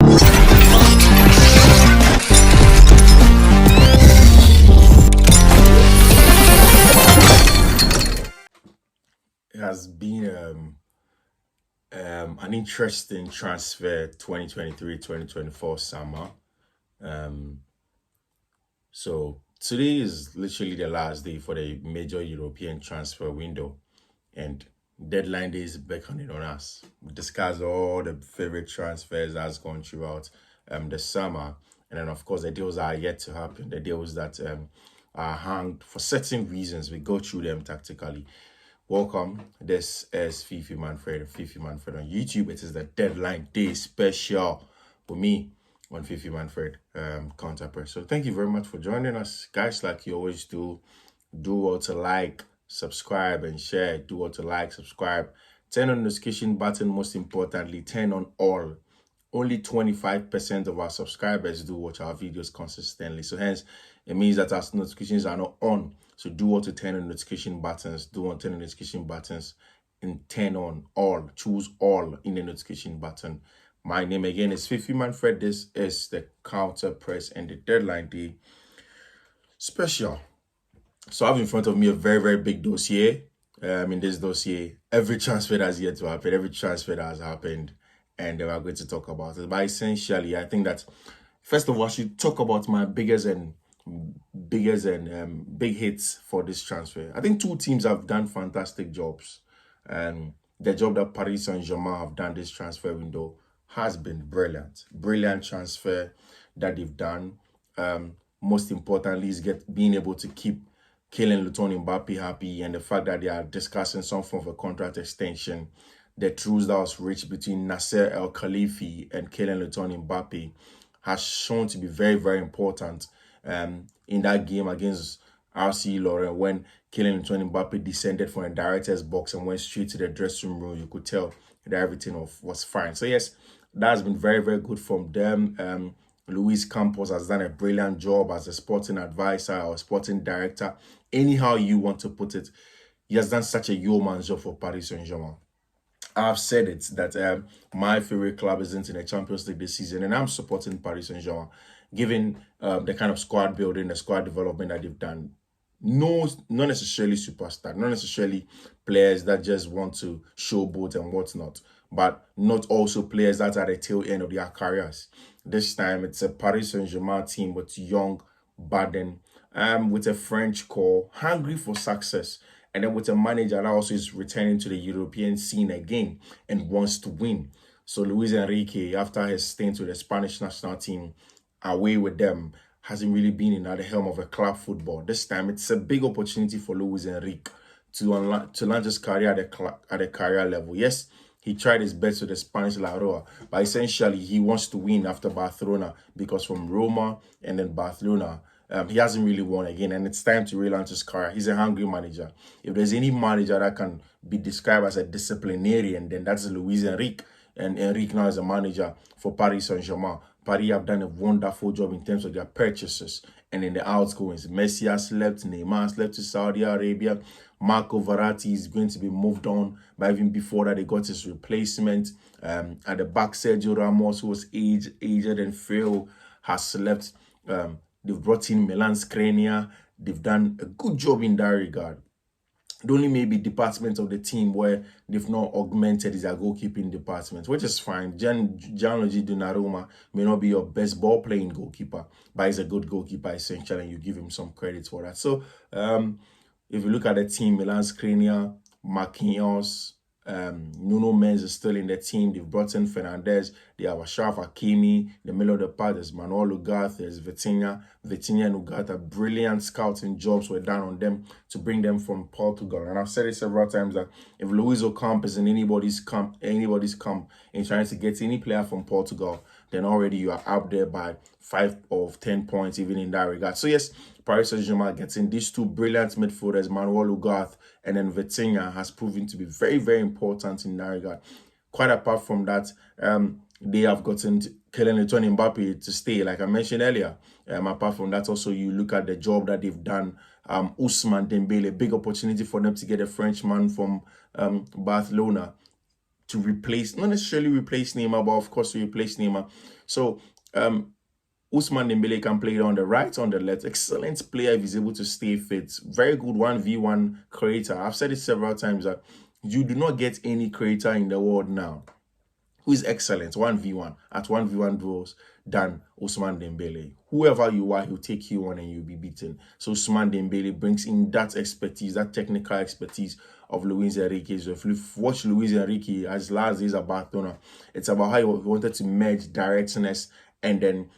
It has been an interesting transfer 2023-2024 summer. Um, so today is literally the last day for the major European transfer window, and deadline day is beckoning on us. We discuss all the favorite transfers that's gone throughout the summer, and then of course the deals that are yet to happen, the deals that are hanged for certain reasons. We go through them tactically. Welcome. This is Fiifi-Manfred, Fiifi-Manfred on YouTube. It is the deadline day special with me on Fiifi-Manfred counterpress. So thank you very much for joining us, guys. Like you always do, do well to like, subscribe, and share. Do well to like, subscribe, turn on the notification button. Most importantly, turn on all. Only 25% of our subscribers do watch our videos consistently. So hence, it means that our notifications are not on. So do want to turn on notification buttons. Do want to turn on notification buttons and turn on all. Choose all in the notification button. My name again is Fiifi-Manfred. This is the counter press and the deadline day special. So I have in front of me a very, very big dossier. In this dossier, every transfer that has yet to happen, every transfer that has happened, and we are going to talk about it. But essentially, I think that first of all, I should talk about my biggest and big hits for this transfer. I think two teams have done fantastic jobs. The job that Paris Saint-Germain have done this transfer window has been brilliant. Brilliant transfer that they've done. Most importantly is being able to keep Kylian Mbappe happy, and the fact that they are discussing some form of a contract extension. The truce that was reached between Nasser El Khelaïfi and Kylian Mbappe has shown to be very, very important in that game against RC Lorient, when Kylian Mbappe descended from the director's box and went straight to the dressing room. You could tell that everything was fine. So yes, that has been very, very good from them. Luis Campos has done a brilliant job as a sporting advisor or sporting director. Anyhow you want to put it, he has done such a yeoman's job for Paris Saint-Germain. I've said it that my favorite club isn't in the Champions League this season, and I'm supporting Paris Saint-Germain, given the kind of squad building, the squad development that they've done. No, not necessarily superstar, not necessarily players that just want to showboat and whatnot, but not also players that are at the tail end of their careers. This time, it's a Paris Saint-Germain team with young, Baden, with a French core, hungry for success. And then with a manager that also is returning to the European scene again and wants to win. So Luis Enrique, after his stint with the Spanish national team, away with them, hasn't really been at the helm of a club football. This time, it's a big opportunity for Luis Enrique to launch his career at a career level. Yes, he tried his best with the Spanish La Roja, but essentially he wants to win after Barcelona, because from Roma and then Barcelona, he hasn't really won again, and it's time to relaunch his career. He's a hungry manager. If there's any manager that can be described as a disciplinarian, then that's Luis Enrique. And Enrique now is a manager for Paris Saint-Germain. Paris have done a wonderful job in terms of their purchases and in the outgoings. Messi has left, Neymar has left to Saudi Arabia. Marco Verratti is going to be moved on, but even before that, they got his replacement. At the back, Sergio Ramos, who was aged and frail, has left. They've brought in Milan Skriniar. They've done a good job in that regard. The only maybe department of the team where they've not augmented is their goalkeeping department, which is fine. Gianluigi Donnarumma may not be your best ball-playing goalkeeper, but he's a good goalkeeper essentially, and you give him some credit for that. So if you look at the team, Milan Skriniar, Marquinhos, Nuno Mendes is still in the team. They've brought in Fernandez. They have Ashraf Hakimi. The middle of the pack, there's Manuel Ugarte. There's Vitinha. Vitinha and Ugarte. Brilliant scouting jobs were done on them to bring them from Portugal. And I've said it several times that if Luis Ocampo is in anybody's camp in trying to get any player from Portugal, then already you are up there by 5 of 10 points, even in that regard. So yes, Paris Saint-Germain getting these two brilliant midfielders, Manuel Ugarte and then Vitinha, has proven to be very, very important in that regard. Quite apart from that, they have gotten Kylian Mbappe to stay, like I mentioned earlier. Apart from that, also you look at the job that they've done. Ousmane Dembele, big opportunity for them to get a Frenchman from Barcelona to replace, not necessarily replace Neymar, but of course to replace Neymar. So Ousmane Dembele can play it on the right, on the left. Excellent player if he's able to stay fit. Very good 1v1 creator. I've said it several times that you do not get any creator in the world now who is excellent 1v1 at 1v1 duels than Ousmane Dembele. Whoever you are, he'll take you on and you'll be beaten. So Ousmane Dembele brings in that expertise, that technical expertise of Luis Enrique. So if you watch Luis Enrique as last days at Barcelona, it's about how he wanted to merge directness and then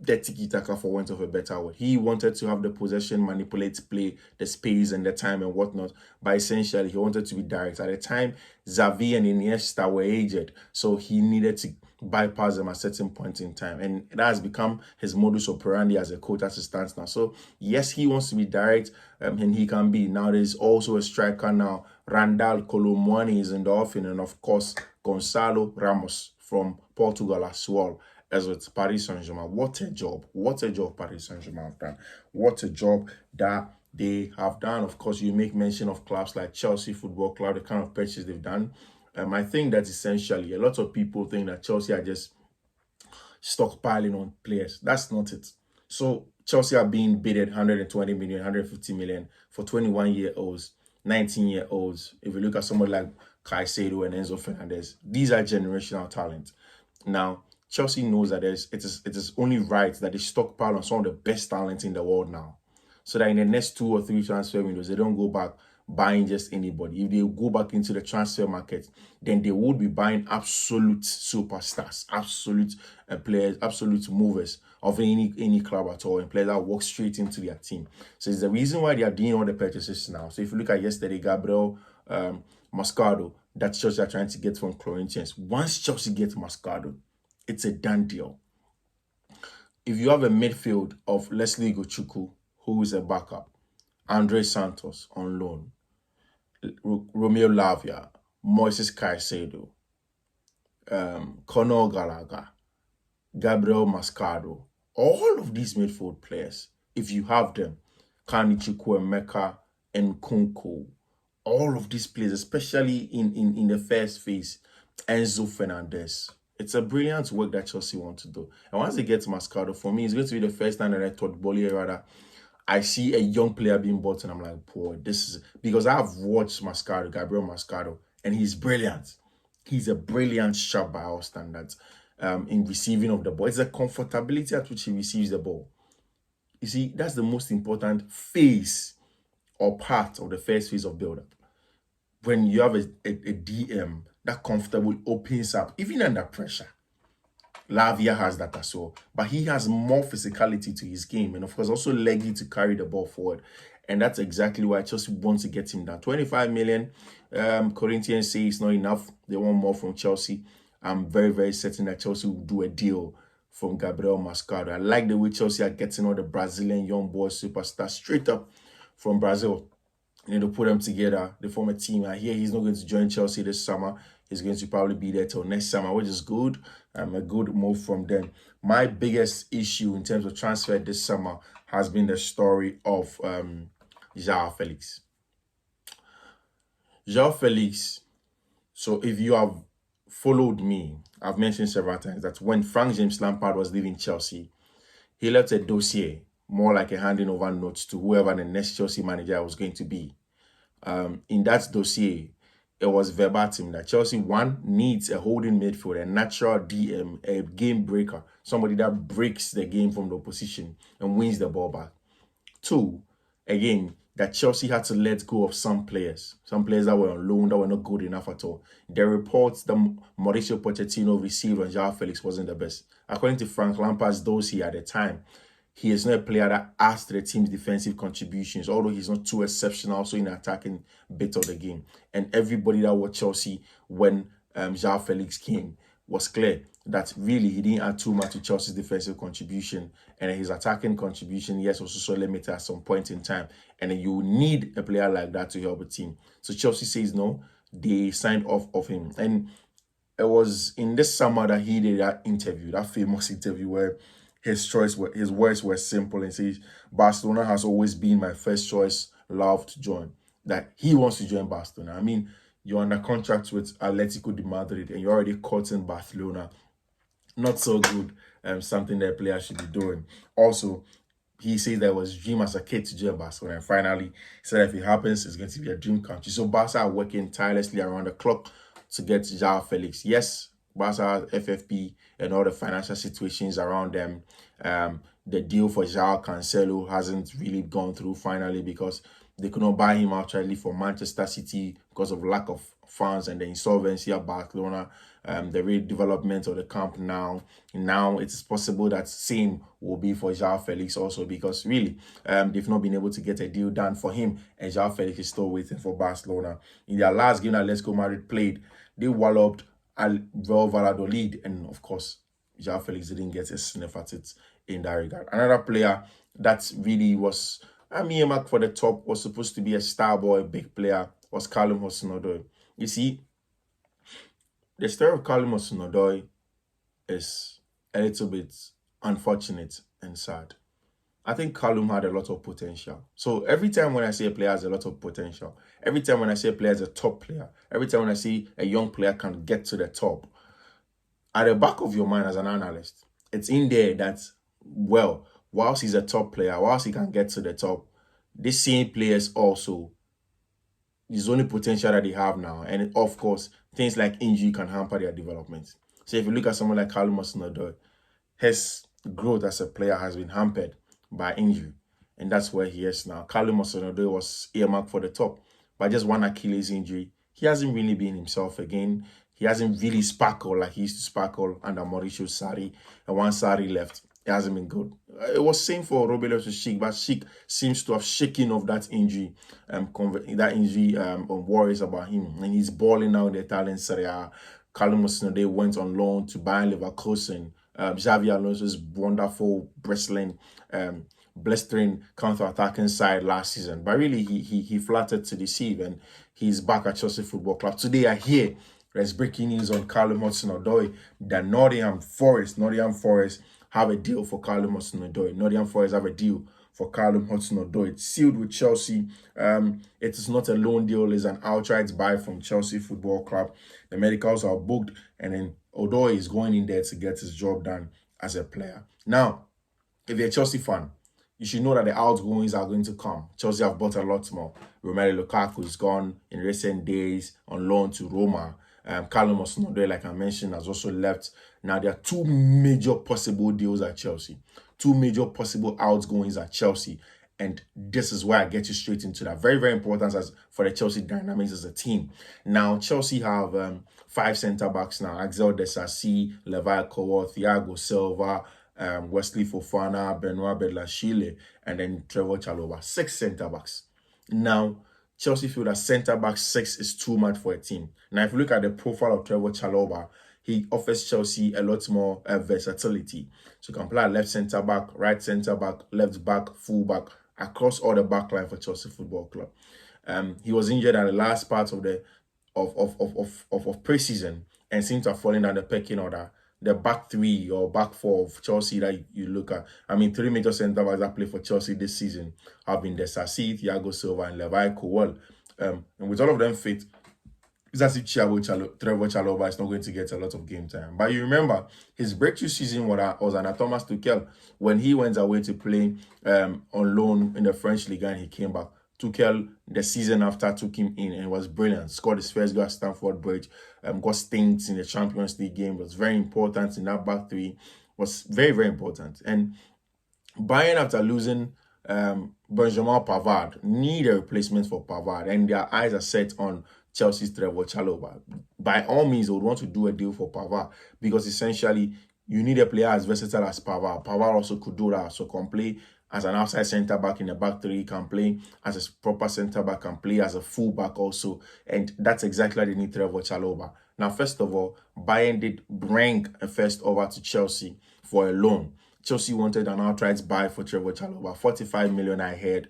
the tiki-taka, for want of a better word. He wanted to have the possession, manipulate play, the space and the time and whatnot. But essentially, he wanted to be direct. At the time, Xavi and Iniesta were aged, so he needed to bypass them at certain point in time. And that has become his modus operandi as a coach as it stands now. So, yes, he wants to be direct, and he can be. Now, there's also a striker now. Randall Colomwani is in the offing, and of course, Gonçalo Ramos from Portugal as well as with Paris Saint-Germain. What a job. What a job Paris Saint-Germain have done. What a job that they have done. Of course, you make mention of clubs like Chelsea Football Club, the kind of purchase they've done. I think that essentially a lot of people think that Chelsea are just stockpiling on players. That's not it. So Chelsea are being bidded 120 million, 150 million for 21-year-olds, 19-year-olds. If you look at somebody like Caicedo and Enzo Fernandez, these are generational talent. Now, Chelsea knows that it is only right that they stockpile on some of the best talent in the world now. So that in the next 2 or 3 transfer windows, they don't go back buying just anybody. If they go back into the transfer market, then they would be buying absolute superstars, absolute players, absolute movers of any club at all, and players that walk straight into their team. So it's the reason why they are doing all the purchases now. So if you look at yesterday, Gabriel Mascardo, that Chelsea are trying to get from Corinthians. Once Chelsea gets Mascardo, it's a done deal. If you have a midfield of Leslie Gochukwu, who is a backup, Andre Santos on loan, Romeo Lavia, Moises Caicedo, Conor Gallagher, Gabriel Mascardo, all of these midfield players, if you have them, Kani Chukwuemeka and Kunku, all of these players, especially in the first phase, Enzo Fernandez. It's a brilliant work that Chelsea want to do. And once they get Mascardo, for me, it's going to be the first time that I thought rather I see a young player being bought and I'm like, boy, this is... Because I've watched Mascardo, Gabriel Mascardo, and he's brilliant. He's a brilliant shot by our standards in receiving of the ball. It's the comfortability at which he receives the ball. You see, that's the most important phase or part of the first phase of build-up. When you have a DM, that comfortable opens up, even under pressure. Lavia has that as well, but he has more physicality to his game, and of course also leggy to carry the ball forward, and that's exactly why Chelsea wants to get him down. 25 million. Corinthians say it's not enough. They want more from Chelsea. I'm very, very certain that Chelsea will do a deal from Gabriel Mascardo. I like the way Chelsea are getting all the Brazilian young boys, superstars straight up from Brazil. And to put them together, they form a team. I hear he's not going to join Chelsea this summer. He's going to probably be there till next summer, which is good. A good move from them. My biggest issue in terms of transfer this summer has been the story of Joao Felix. Joao Felix, so if you have followed me, I've mentioned several times that when Frank James Lampard was leaving Chelsea, he left a dossier, more like a handing over notes to whoever the next Chelsea manager was going to be. In that dossier, it was verbatim that Chelsea, one, needs a holding midfield, a natural DM, a game breaker, somebody that breaks the game from the opposition and wins the ball back. Two, again, that Chelsea had to let go of some players that were on loan, that were not good enough at all. The reports that Mauricio Pochettino received on Joao Felix wasn't the best. According to Frank Lampard's dossier at the time, he is not a player that adds to the team's defensive contributions, although he's not too exceptional also in the attacking bit of the game. And everybody that watched Chelsea when Joao Felix came was clear that really he didn't add too much to Chelsea's defensive contribution, and his attacking contribution, yes, was also limited at some point in time. And then you need a player like that to help a team. So Chelsea says no, they signed off of him. And it was in this summer that he did that interview, that famous interview where his words were simple and says, Barcelona has always been my first choice, love to join. That he wants to join Barcelona. I mean, you're under contract with Atletico de Madrid and you're already caught in Barcelona. Not so good. Something that players should be doing. Also, he said there was a dream as a kid to join Barcelona, and finally he said if it happens, it's going to be a dream come true. So Barca are working tirelessly around the clock to get Joao Felix. Yes, Barca, FFP, and all the financial situations around them. The deal for Joao Cancelo hasn't really gone through finally because they could not buy him outrightly for Manchester City because of lack of funds and the insolvency of Barcelona, the redevelopment of the camp now. Now it is possible that same will be for Joao Felix also because really they've not been able to get a deal done for him, and Joao Felix is still waiting for Barcelona. In their last game that Atletico Madrid played, they walloped Real Valladolid, and of course Joao Felix didn't get a sniff at it in that regard. Another player that really was a mere mark for the top, was supposed to be a star boy, a big player, was Hudson-Odoi. You see, the story of Hudson-Odoi is a little bit unfortunate and sad. I think Callum had a lot of potential. So every time when I say a player has a lot of potential, every time when I say a player is a top player, every time when I see a young player can get to the top, at the back of your mind as an analyst, it's in there that, well, whilst he's a top player, whilst he can get to the top, these same players also, is only potential that they have now. And of course, things like injury can hamper their development. So if you look at someone like Callum Hudson-Odoi, his growth as a player has been hampered by injury. And that's where he is now. Callum Hudson-Odoi was earmarked for the top, but just one Achilles injury. He hasn't really been himself again. He hasn't really sparkled like he used to sparkle under Mauricio Sarri. And once Sarri left, it hasn't been good. It was same for Roberto Schick, but Schick seems to have shaken off that injury, worries about him, and he's balling now in the Italian Serie A. Callum Hudson-Odoi went on loan to Bayern Leverkusen. Xavi Alonso's wonderful blistering counter-attacking side last season, but really he flattered to deceive, and he's back at Chelsea Football Club. Today I hear there's breaking news on Callum Hudson-Odoi that Nottingham Forest have a deal for Callum Hudson-Odoi. Nottingham Forest have a deal for Callum Hudson-Odoi. It's sealed with Chelsea. It is not a loan deal. It's an outright buy from Chelsea Football Club. The medicals are booked, and then Odoi is going in there to get his job done as a player. Now, if you're a Chelsea fan, you should know that the outgoings are going to come. Chelsea have bought a lot more. Romelu Lukaku is gone in recent days on loan to Roma. Callum Hudson-Odoi, like I mentioned, has also left. Now, there are two major possible deals at Chelsea. Two major possible outgoings at Chelsea. And this is why I get you straight into that. Very, very important as for the Chelsea dynamics as a team. Now, Chelsea have 5 centre-backs now. Axel Disasi, Levi Colwill, Thiago Silva, Wesley Fofana, Benoit Bedlashile, and then Trevor Chalobah. 6 centre-backs. Now, Chelsea feel that centre-back 6 is too much for a team. Now, if you look at the profile of Trevor Chalobah, he offers Chelsea a lot more versatility. So you can play left centre-back, right centre-back, left back, full back, across all the back line for Chelsea Football Club. He was injured at the last part of the pre-season and seemed to have fallen down the pecking order. The back 3 or back 4 of Chelsea that you look at. I mean, 3 major centre-backs that play for Chelsea this season have been Disasi, Thiago Silva, and Levi Colwill. And with all of them fit, it's as if Trevor Chalobah is not going to get a lot of game time. But you remember, his breakthrough season was under Thomas Tuchel when he went away to play on loan in the French League and he came back. Tuchel, the season after, took him in and was brilliant. Scored his first goal at Stamford Bridge. Got stints in the Champions League game. Was very important in that back 3. Was very, very important. And Bayern, after losing Benjamin Pavard, need a replacement for Pavard. And their eyes are set on Chelsea's Trevor Chalobah. By all means, they would want to do a deal for Pavard because essentially you need a player as versatile as Pavard. Pavard also could do that. So can play as an outside centre-back in the back 3, can play as a proper centre-back, can play as a full-back also. And that's exactly what they need Trevor Chalobah. Now, first of all, Bayern did bring a first over to Chelsea for a loan. Chelsea wanted an outright buy for Trevor Chalobah, 45 million I heard.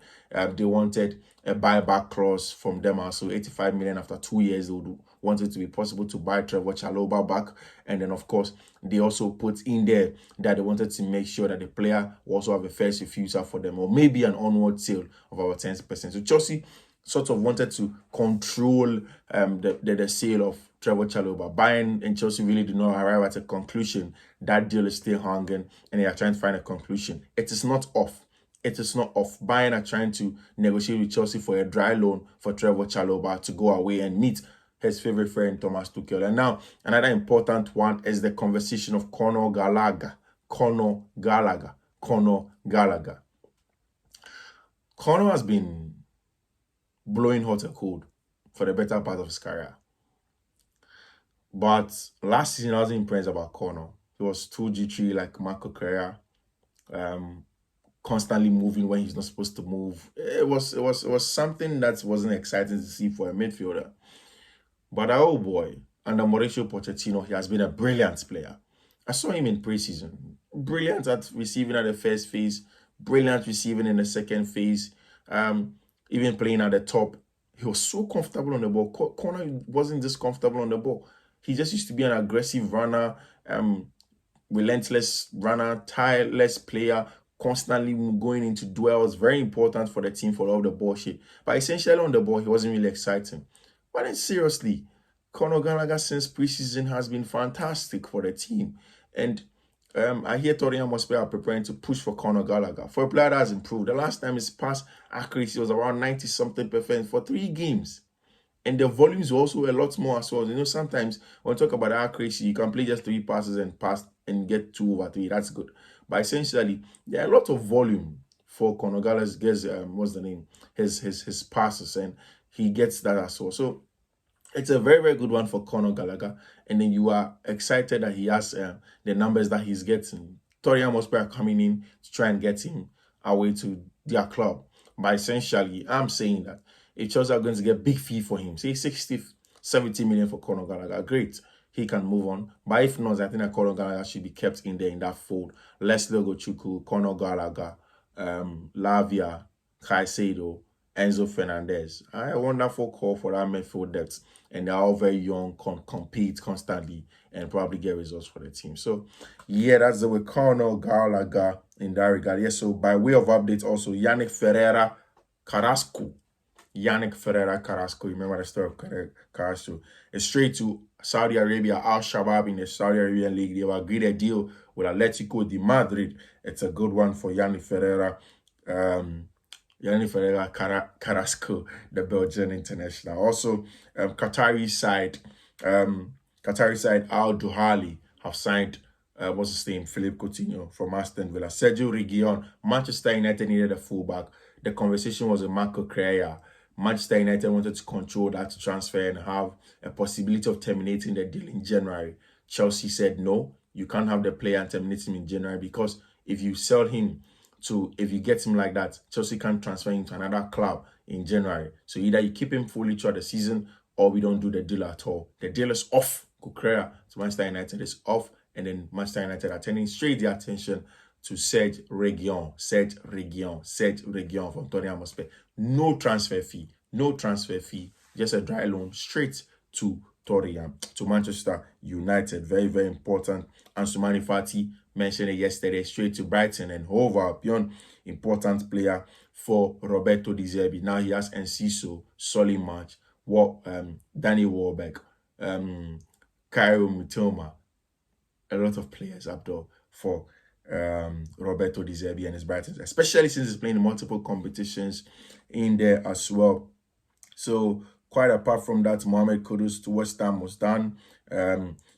They wanted a buyback clause from them also, 85 million after 2 years. They would want it to be possible to buy Trevor Chalobah back. And then, of course, they also put in there that they wanted to make sure that the player will also have a first refusal for them, or maybe an onward sale of about 10%. So Chelsea sort of wanted to control the sale of Trevor Chalobah. Bayern and Chelsea really do not arrive at a conclusion. That deal is still hanging and they are trying to find a conclusion. It is not off. It is not off. Bayern are trying to negotiate with Chelsea for a dry loan for Trevor Chalobah to go away and meet his favorite friend, Thomas Tuchel. And now, another important one is the conversation of Conor Gallagher. Conor Gallagher. Conor Gallagher. Conor has been blowing hot and cold for the better part of his career. But last season, I wasn't impressed about Conor. He was too jittery like Marco Correa. Constantly moving when he's not supposed to move. It was something that wasn't exciting to see for a midfielder. But oh boy, under Mauricio Pochettino, he has been a brilliant player. I saw him in preseason. Brilliant at receiving at the first phase, brilliant receiving in the second phase, even playing at the top. He was so comfortable on the ball. Conor wasn't this comfortable on the ball. He just used to be an aggressive runner, relentless runner, tireless player, constantly going into duels. Very important for the team for all the bullshit. But essentially on the ball, he wasn't really exciting. But then seriously, Conor Gallagher since preseason has been fantastic for the team. And I hear Tottenham Hotspur are preparing to push for Conor Gallagher. For a player that has improved. The last time his pass accuracy was around 90-something% for 3 games. And the volumes were also a lot more as well. You know, sometimes when we talk about accuracy, you can play just 3 passes and pass and get 2 over 3. That's good. But essentially, there are a lot of volume for Conor Gallagher's what's the name? His passes, and he gets that as well. So it's a very, very good one for Conor Gallagher. And then you are excited that he has the numbers that he's getting. Tottenham Hotspur are coming in to try and get him away to their club. But essentially, I'm saying that if Chelsea are going to get big fee for him, say 60, 70 million for Conor Gallagher, great. He can move on. But if not, I think that Conor Gallagher should be kept in there in that fold. Leslie Ogochukwu, Conor Gallagher, Lavia, Caicedo, Enzo Fernandez. A wonderful call for that midfield depth. And they're all very young, compete constantly, and probably get results for the team. So, yeah, that's the way Conor Gallagher in that regard. Yes, so by way of updates also, Yannick Ferreira Carrasco. Remember the story of Carrasco? It's straight to Saudi Arabia, Al Shabab in the Saudi Arabian League. They've agreed a deal with Atletico de Madrid. It's a good one for Yannick Ferreira. Carrasco, the Belgian international. Also, Qatari side Al Duhali have signed what's his name? Philippe Coutinho from Aston Villa. Sergio Reguilon, Manchester United needed a fullback. The conversation was with Marco Correa. Manchester United wanted to control that transfer and have a possibility of terminating the deal in January. Chelsea said, no, you can't have the player and terminate him in January because if you sell him if you get him like that, Chelsea can't transfer him to another club in January. So either you keep him fully throughout the season or we don't do the deal at all. The deal is off. Correa to Manchester United is off. And then Manchester United are turning straight their attention to Serge Reguilon from Tottenham Hotspur. No transfer fee. Just a dry loan straight to Tottenham, to Manchester United. Very, very important. And Soumani Fati mentioned it yesterday, straight to Brighton and Hove Albion. Important player for Roberto De Zerbi. Now he has Enciso, Solimarch, Danny Warbeck, Cairo Mitoma. A lot of players up there for Roberto De Zerbi and his Brighton, especially since he's playing multiple competitions in there as well. So quite apart from that, Mohamed Kudus to West Ham was done.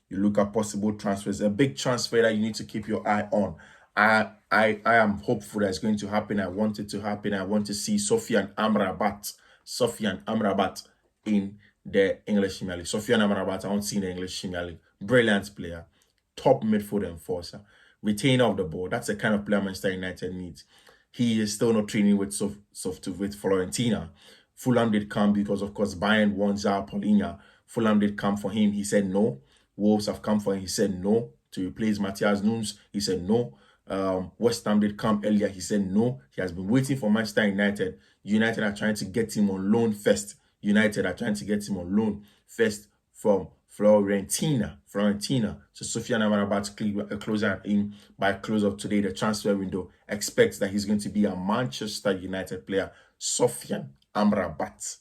You look at possible transfers. A big transfer that you need to keep your eye on. I am hopeful that it's going to happen. I want it to happen. I want to see Sofian Amrabat in the English Premier League. Sofian Amrabat, I want to see in the English Premier League. Brilliant player. Top midfield enforcer. Retainer of the ball. That's the kind of player Manchester United needs. He is still not training with Florentina. Fulham did come because, of course, Bayern won Joao Paulinho. Fulham did come for him. He said no. Wolves have come for him. He said no. To replace Matthias Nunes, he said no. West Ham did come earlier. He said no. He has been waiting for Manchester United. United are trying to get him on loan first. From Florentina. So Sofian Amrabat closer in by close of today. The transfer window expects that he's going to be a Manchester United player. Sofian Amrabat.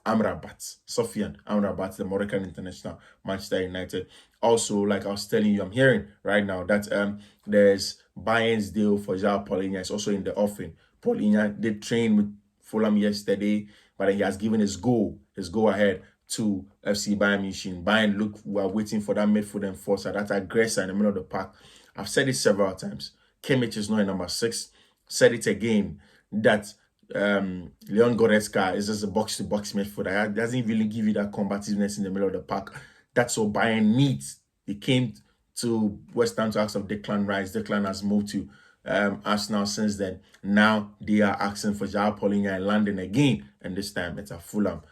Amrabat, Sofian Amrabat, the Moroccan international, Manchester United. Also, like I was telling you, I'm hearing right now that there's Bayern's deal for Joao Paulinho. It's also in the offing. Paulinho did train with Fulham yesterday, but then he has given his go ahead to FC Bayern Munich. Bayern, look, we are waiting for that midfield enforcer, that aggressor in the middle of the park. I've said it several times. Kimmich is not a number 6. Said it again that Leon Goretzka is just a box-to-box midfielder. It doesn't really give you that combativeness in the middle of the park. That's what Bayern needs. He came to West Ham to ask of Declan Rice. Declan has moved to Arsenal since then. Now they are asking for Joao Paulinho in London again, and this time it's a Fulham.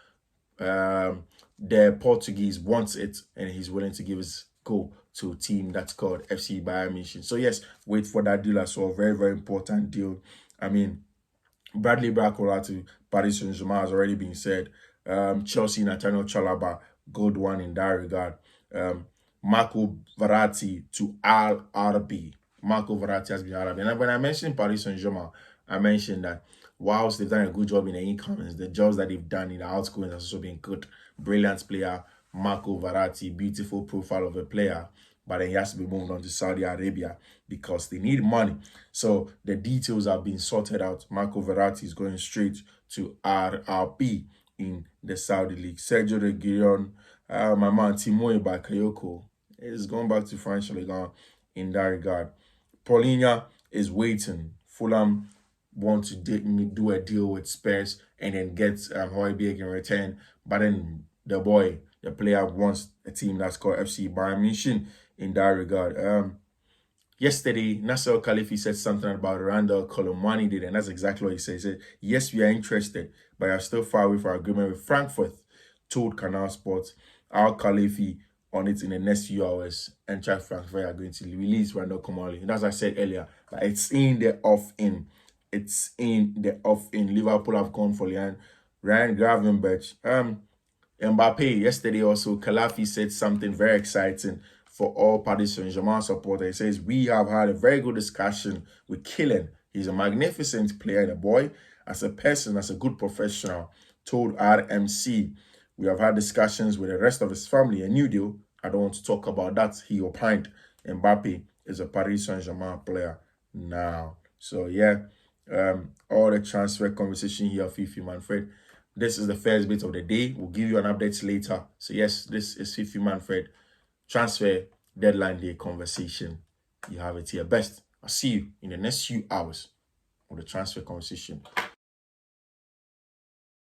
The Portuguese wants it, and he's willing to give his go to a team that's called FC Bayern Munich. So yes, wait for that deal as well. Very, very important deal. I mean, Bradley Barcola to Paris Saint-Germain has already been said. Chelsea, Nathaniel Chalobah, good one in that regard. Marco Verratti to RB. Marco Verratti has been RB. And when I mentioned Paris Saint-Germain, I mentioned that whilst they've done a good job in the incomings, the jobs that they've done in the outgoings has also been good. Brilliant player, Marco Verratti, beautiful profile of a player. But then he has to be moved on to Saudi Arabia because they need money. So the details have been sorted out. Marco Verratti is going straight to RRB in the Saudi League. Sergio Reguilon, my man Timoe Bakayoko is going back to French League in that regard. Paulinho is waiting. Fulham want to do a deal with Spurs and then get Højbjerg in return. But then the player wants a team that's called FC Bayern Munich in that regard. Yesterday, Nasser Al-Khelaifi said something about Randall Colomwani did, and that's exactly what he said. He said, yes, we are interested, but are still far away from agreement with Frankfurt, told Canal Sports. Al-Khelaifi on it in the next few hours, and Frankfurt are going to release Randall Colomwani. And as I said earlier, but it's in the off-in. It's in the off-in. Liverpool have gone for Ryan Gravenberch. Mbappe, yesterday also, Khelaifi said something very exciting for all Paris Saint-Germain supporters. He says, we have had a very good discussion with Kylian. He's a magnificent player, the boy. As a person, as a good professional, told RMC. We have had discussions with the rest of his family. A new deal. I don't want to talk about that. He opined Mbappe is a Paris Saint-Germain player now. So, yeah, all the transfer conversation here, Fiifi-Manfred. This is the first bit of the day. We'll give you an update later. So, yes, this is Fiifi-Manfred transfer deadline day conversation. You have it here. Best. I'll see you in the next few hours of the transfer conversation.